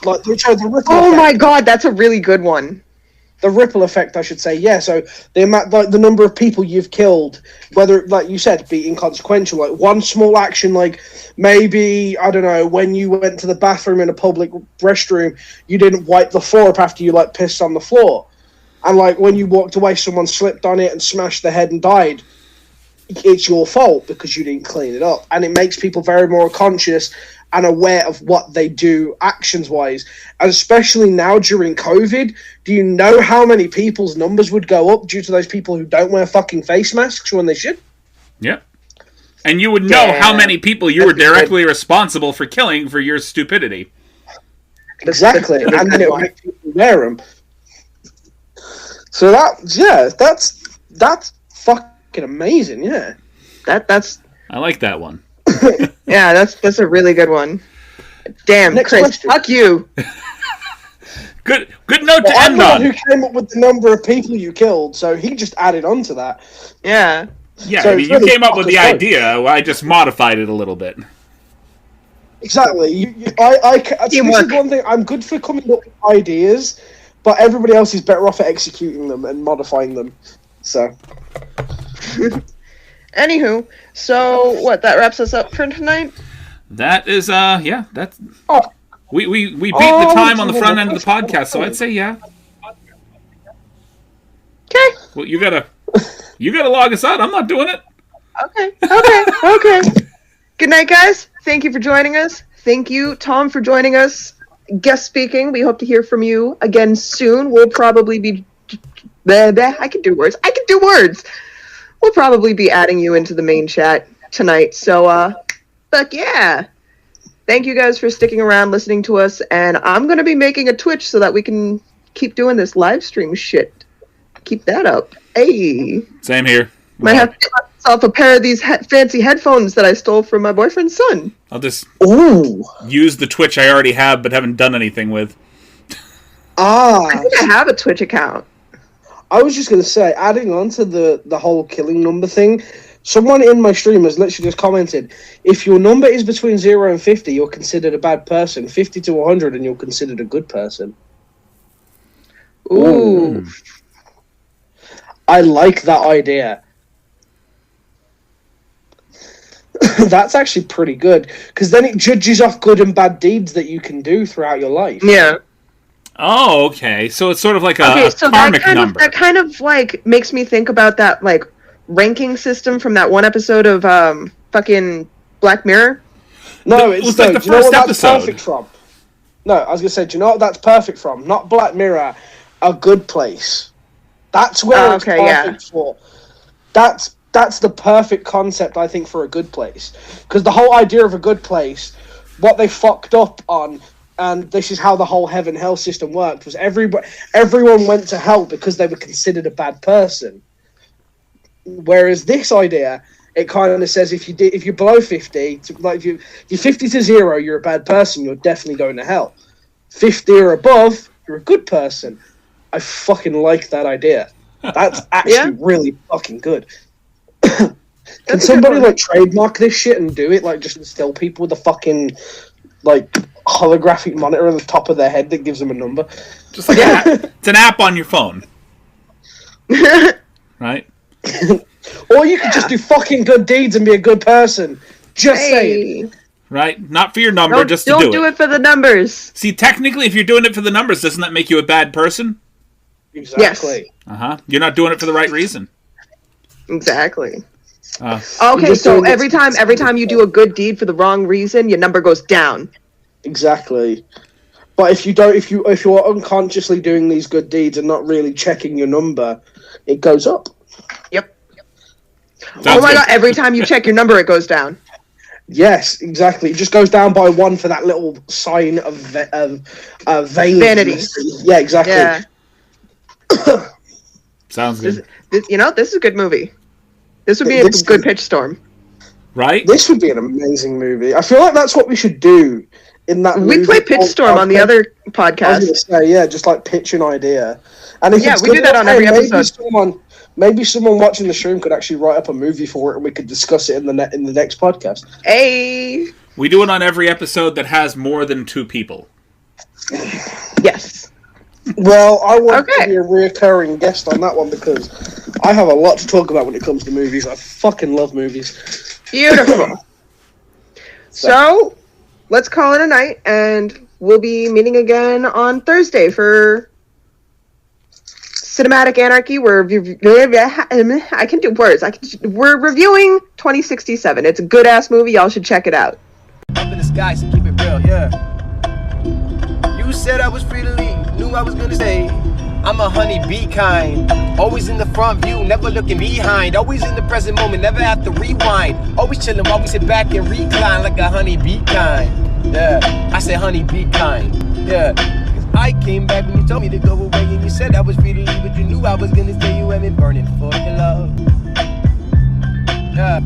Like, the ripple effect. My god, that's a really good one. The ripple effect, I should say, yeah. So the amount, the number of people you've killed, whether, like you said, be inconsequential. Like one small action, like maybe I don't know, when you went to the bathroom in a public restroom, you didn't wipe the floor up after you pissed on the floor, and when you walked away, someone slipped on it and smashed their head and died. It's your fault because you didn't clean it up, and it makes people very more conscious and aware of what they do actions-wise. And especially now during COVID, do you know how many people's numbers would go up due to those people who don't wear fucking face masks when they should? Yep. And you would know how many people you were directly responsible for killing for your stupidity. Exactly. And then it would make people wear them. So that's fucking amazing, yeah. That's I like that one. Yeah, that's a really good one. Damn, Next Chris, question. fuck you. Good note to I'm end the on. one who came up with the number of people you killed, so he just added on to that. Yeah. Yeah, So I mean, you came up with the idea. I just modified it a little bit. Exactly. This is one thing. I'm good for coming up with ideas, but everybody else is better off at executing them and modifying them. So. Anywho, so what? That wraps us up for tonight. That is, that's. Oh. We beat the time on the front end of the podcast, so I'd say yeah. Okay. Well, you gotta log us out. I'm not doing it. Okay. Good night, guys. Thank you for joining us. Thank you, Tom, for joining us. Guest speaking. We hope to hear from you again soon. We'll probably be. I can do words. We'll probably be adding you into the main chat tonight. So, fuck yeah. Thank you guys for sticking around, listening to us, and I'm going to be making a Twitch so that we can keep doing this live stream shit. Keep that up. Hey. Same here. Might have to get myself a pair of these fancy headphones that I stole from my boyfriend's son. I'll just use the Twitch I already have but haven't done anything with. I think I have a Twitch account. I was just going to say, adding on to the whole killing number thing, someone in my stream has literally just commented, if your number is between 0 and 50, you're considered a bad person. 50 to 100, and you're considered a good person. Ooh. I like that idea. That's actually pretty good, because then it judges off good and bad deeds that you can do throughout your life. Yeah. Oh, okay. So it's sort of like a karmic number. That kind of makes me think about that ranking system from that one episode of fucking Black Mirror? No, It it's was no. like the Do you know first what that's episode. perfect from? No, I was gonna say, do you know what that's perfect from? Not Black Mirror, A Good Place. That's where it's Okay, yeah. perfect for. That's the perfect concept, I think, for A Good Place. Because the whole idea of A Good Place, what they fucked up on, and this is how the whole heaven-hell system worked, was everyone went to hell because they were considered a bad person. Whereas this idea, it kind of says if you're below 50, like if you're 50 to 0, you're a bad person, you're definitely going to hell. 50 or above, you're a good person. I fucking like that idea. That's actually really fucking good. Can somebody like trademark this shit and do it? Like just instill people with a fucking like holographic monitor on the top of their head that gives them a number. Just like it's an app on your phone, right? Or you could just do fucking good deeds and be a good person. Just saying. Right? Not for your number, just to do it. Don't do it for the numbers. See, technically, if you're doing it for the numbers, doesn't that make you a bad person? Exactly. Yes. You're not doing it for the right reason. Exactly. Uh, Okay, so every time you do a good deed for the wrong reason, your number goes down. Exactly. But if you're unconsciously doing these good deeds and not really checking your number, it goes up. Yep. Sounds Oh my good. god, every time you check your number, it goes down. Yes, exactly. It just goes down by 1 for that little sign of vain. Vanity. Yeah, exactly. Yeah. Sounds good. This is a good movie. This would be a good pitch storm. Right? This would be an amazing movie. I feel like that's what we should do in that We movie play pitch storm on the other I was going podcast. to say, yeah, just like pitch an idea. And if it's we good do that on enough, every maybe episode. Maybe someone watching the stream could actually write up a movie for it, and we could discuss it in the next podcast. Hey. We do it on every episode that has more than 2 people. Yes. Well, I want to Okay. be a reoccurring guest on that one because I have a lot to talk about when it comes to movies. I fucking love movies. Beautiful. So, let's call it a night, and we'll be meeting again on Thursday for Cinematic Anarchy. I can do words. We're reviewing 2067. It's a good ass movie. Y'all should check it out. Up in the sky, so keep it real, yeah. You said I was free to leave, knew I was gonna stay. I'm a honeybee kind, always in the front view, never looking behind. Always in the present moment, never have to rewind. Always chilling while we sit back and recline like a honeybee kind. Yeah, I said honeybee kind, yeah. Cause I came back when you told me to go away and you said I was free to leave, but you knew I was gonna stay. You have been burning for your love. Yeah.